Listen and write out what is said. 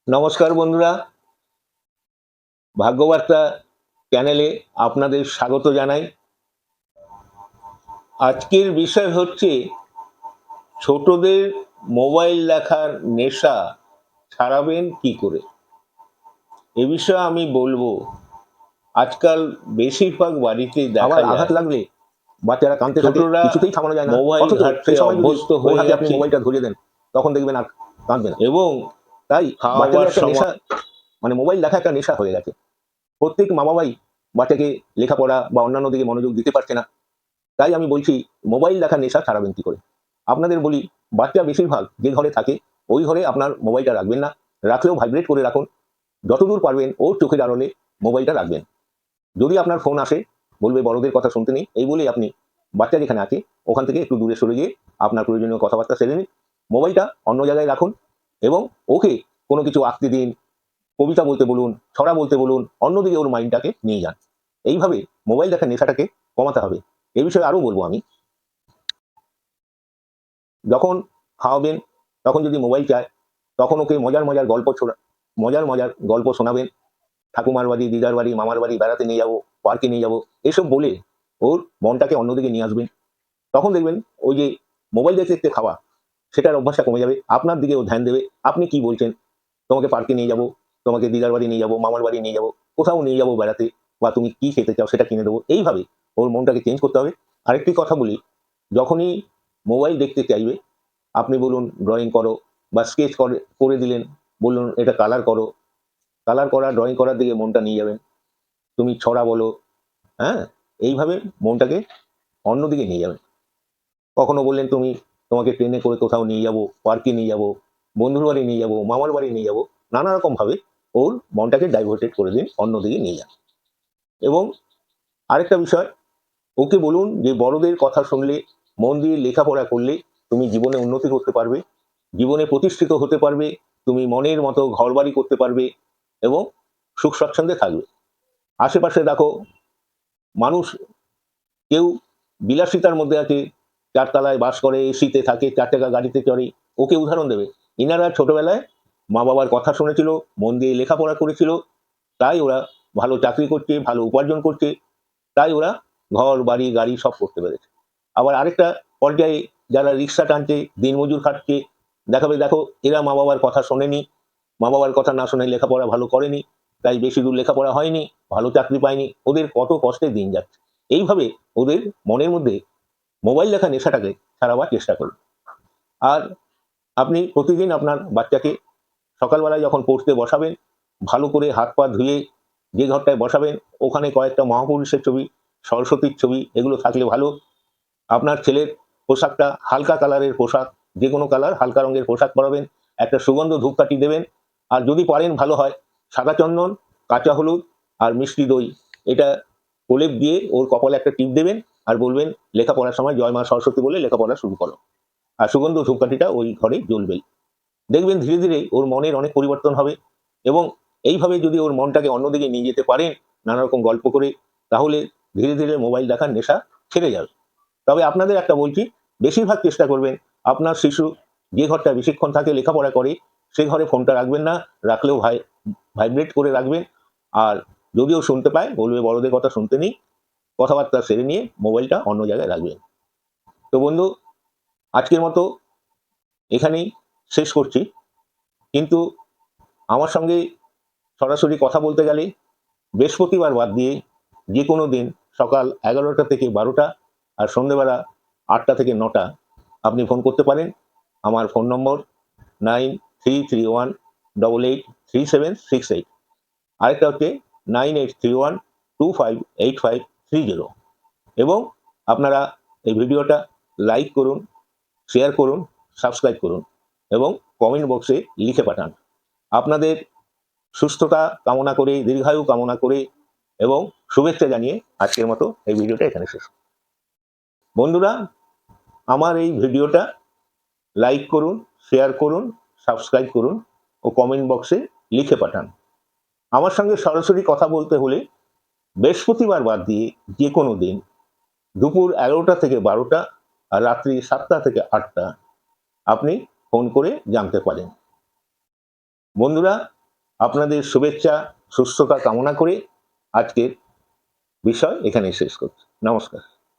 নমস্কার বন্ধুরা, ভাগ্যবার্তা চ্যানেলে আপনাদের স্বাগত জানাই। আজকের বিষয় হচ্ছে ছোটদের মোবাইল দেখার নেশা ছাড়াবেন কি করে। এ বিষয়ে আমি বলবো। আজকাল বেশিরভাগ বাড়িতে দেখা আবার আঘাত যায় লাগলে বাচ্চারা কাঁদতে থাকে, ছোটরা কিছুতেই থামানো যায় না। মোবাইল অথচ ঘাঁটতে সেই সময় যদি অভ্যস্ত ওর হয়ে হাতে আপনি গেছে মোবাইলটা ধরিয়ে দেন, তখন দেখবেন আর কাঁদবে না। এবং তাই খাওয়াবার বাচ্চাদের একটা নেশা, সময় মানে মোবাইল দেখা একটা নেশা হয়ে গেছে। প্রত্যেক মা-বাবাই বাচ্চাকে লেখাপড়া বা অন্যান্য দিকে মনোযোগ দিতে পারছে না। তাই আমি বলছি, মোবাইল দেখার নেশা ছাড়াবেন কি করে? আপনাদের বলি, বাচ্চা বেশিরভাগ যে ঘরে থাকে, ওই ঘরে আপনার মোবাইলটা রাখবেন না। রাখলেও ভাইব্রেট করে রাখুন। যতদূর পারবেন ওর চোখের আড়ালে মোবাইলটা রাখবেন। যদি আপনার ফোন আসে, বলবে বড়দের কথা শুনতে নেই, এই বলেই আপনি বাচ্চা যেখানে আছে ওখান থেকে একটু দূরে সরে গিয়ে আপনার প্রয়োজনীয় কথাবার্তা সেরে নিন। মোবাইলটা অন্য জায়গায় রাখুন এবং ওকে কোনো কিছু আঁকতে দিন, কবিতা বলতে বলুন, ছড়া বলতে বলুন, অন্যদিকে ওর মাইন্ডটাকে নিয়ে যান। এইভাবে মোবাইল দেখার নেশাটাকে কমাতে হবে। এ বিষয়ে আরও বলবো আমি। যখন খাওয়াবেন, তখন যদি মোবাইল চায়, তখন ওকে মজার মজার গল্প শোনাবেন। ঠাকুমার বাড়ি, দিদার বাড়ি, মামার বাড়ি বেড়াতে নিয়ে যাবো, পার্কে নিয়ে যাবো, এসব বলে ওর মনটাকে অন্যদিকে নিয়ে আসবেন। তখন দেখবেন ওই যে মোবাইল দেখতে দেখতে খাওয়া, সেটার অভ্যাসটা কমে যাবে। আপনার দিকে ও ধ্যান দেবে। আপনি কি বলছেন, তোমাকে পার্কে নিয়ে যাবো, তোমাকে দিদার বাড়ি নিয়ে যাবো, মামার বাড়ি নিয়ে যাবো, কোথাও নিয়ে যাবো বেড়াতে, বা তুমি কি খেতে চাও সেটা কিনে দেবো। এইভাবে ওর মনটাকে চেঞ্জ করতে হবে। আরেকটি কথা বলি, যখনই মোবাইল দেখতে চাইবে, আপনি বলুন ড্রয়িং করো, বা স্কেচ করে দিলেন, বলুন এটা কালার করো। কালার করা, ড্রয়িং করার দিকে মনটা নিয়ে যাবেন। তুমি ছড়া বলো, হ্যাঁ? এইভাবে মনটাকে অন্যদিকে নিয়ে যাবেন। কখনো বললেন তোমাকে ট্রেনে করে কোথাও নিয়ে যাবো, পার্কে নিয়ে যাবো, বন্ধুর বাড়ি নিয়ে যাবো, মামার বাড়ি নিয়ে যাবো। নানা রকমভাবে ওর মনটাকে ডাইভার্টেড করে দিন, অন্যদিকে নিয়ে যান। এবং আরেকটা বিষয়, ওকে বলুন যে বড়দের কথা শুনলে, মন দিয়ে লেখাপড়া করলে তুমি জীবনে উন্নতি করতে পারবে, জীবনে প্রতিষ্ঠিত হতে পারবে, তুমি মনের মতো ঘরবাড়ি করতে পারবে এবং সুখ স্বাচ্ছন্দ্যে থাকবে। আশেপাশে দেখো, মানুষ কেউ বিলাসিতার মধ্যে আছে, চারতলায় বাস করে, এসিতে থাকে, 4 টাকা গাড়িতে চড়ে। ওকে উদাহরণ দেবে, ইনারা ছোটবেলায় মা বাবার কথা শুনেছিল, মন দিয়ে লেখাপড়া করেছিল, তাই ওরা ভালো চাকরি করছে, ভালো উপার্জন করছে, তাই ওরা ঘর বাড়ি গাড়ি সব করতে পেরেছে। আবার আরেকটা পর্যায়ে যারা রিক্সা টানছে, দিনমজুর খাটছে, দেখাবে দেখো এরা মা বাবার কথা শোনেনি, মা বাবার কথা না শুনে লেখাপড়া ভালো করেনি, তাই বেশি দূর লেখাপড়া হয়নি, ভালো চাকরি পায়নি, ওদের কত কষ্টে দিন যাচ্ছে। এইভাবে ওদের মনের মধ্যে মোবাইল দেখা নেশাটাকে ছাড়াবার চেষ্টা করুন। আর আপনি প্রতিদিন আপনার বাচ্চাকে সকালবেলায় যখন পড়তে বসাবেন, ভালো করে হাত পা ধুয়ে যে ঘরটায় বসাবেন, ওখানে কয়েকটা মহাপুরুষের ছবি, সরস্বতীর ছবি, এগুলো থাকলে ভালো। আপনার ছেলের পোশাকটা হালকা কালারের পোশাক, যে কোনো কালার হালকা রঙের পোশাক পরাবেন, একটা সুগন্ধ ধূপকাঠি দেবেন। আর যদি পারেন ভালো হয়, সাদা চন্দন, কাঁচা হলুদ আর মিষ্টি দই, এটা প্রলেপ দিয়ে ওর কপালে একটা টিপ দেবেন। আর বলবেন লেখাপড়ার সময় জয় মা সরস্বতী বলে লেখাপড়া শুরু করো। আর সুগন্ধ ধূপকাঠিটা ওই ঘরে জ্বলবেই। দেখবেন ধীরে ধীরে ওর মনের অনেক পরিবর্তন হবে। এবং এইভাবে যদি ওর মনটাকে অন্যদিকে নিয়ে যেতে পারেন নানা রকম গল্প করে, তাহলে ধীরে ধীরে মোবাইল দেখার নেশা ছেড়ে যাবে। তবে আপনাদের একটা বলছি, বেশিরভাগ চেষ্টা করবেন আপনার শিশু যে ঘরটা বেশিক্ষণ থাকে লেখাপড়া করে, সে ঘরে ফোনটা রাখবেন না। রাখলেও ভাইব্রেট করে রাখবেন। আর যদিও শুনতে পায়, বলবে বড়দের কথা শুনতে নেই, কথাবার্তা সেরে নিয়ে মোবাইলটা অন্য জায়গায় রাখবেন। তো বন্ধু, আজকের মতো এখানেই শেষ করছি। কিন্তু আমার সঙ্গে সরাসরি কথা বলতে গেলে বৃহস্পতিবার বাদ দিয়ে যে কোনো দিন সকাল 11টা থেকে 12টা আর সন্ধ্যেবেলা 8টা থেকে 9টা আপনি ফোন করতে পারেন। আমার ফোন নম্বর 9331883768। আরেকটা হচ্ছে 9831258530। এবং আপনারা এই ভিডিওটা লাইক করুন, শেয়ার করুন, সাবস্ক্রাইব করুন এবং কমেন্ট বক্সে লিখে পাঠান। আপনাদের সুস্থতা কামনা করে, দীর্ঘায়ু কামনা করে এবং শুভেচ্ছা জানিয়ে আজকের মতো এই ভিডিওটা এখানে শেষ। বন্ধুরা, আমার এই ভিডিওটা লাইক করুন, শেয়ার করুন, সাবস্ক্রাইব করুন ও কমেন্ট বক্সে লিখে পাঠান। আমার সঙ্গে সরাসরি কথা বলতে হলে বৃহস্পতিবার বাদ দিয়ে যে কোনো দিন দুপুর 11টা থেকে 12টা আর রাত্রি 7টা থেকে 8টা আপনি ফোন করে জানতে পারেন। বন্ধুরা, আপনাদের শুভেচ্ছা সুস্থতা কামনা করে আজকের বিষয় এখানে শেষ করছি। নমস্কার।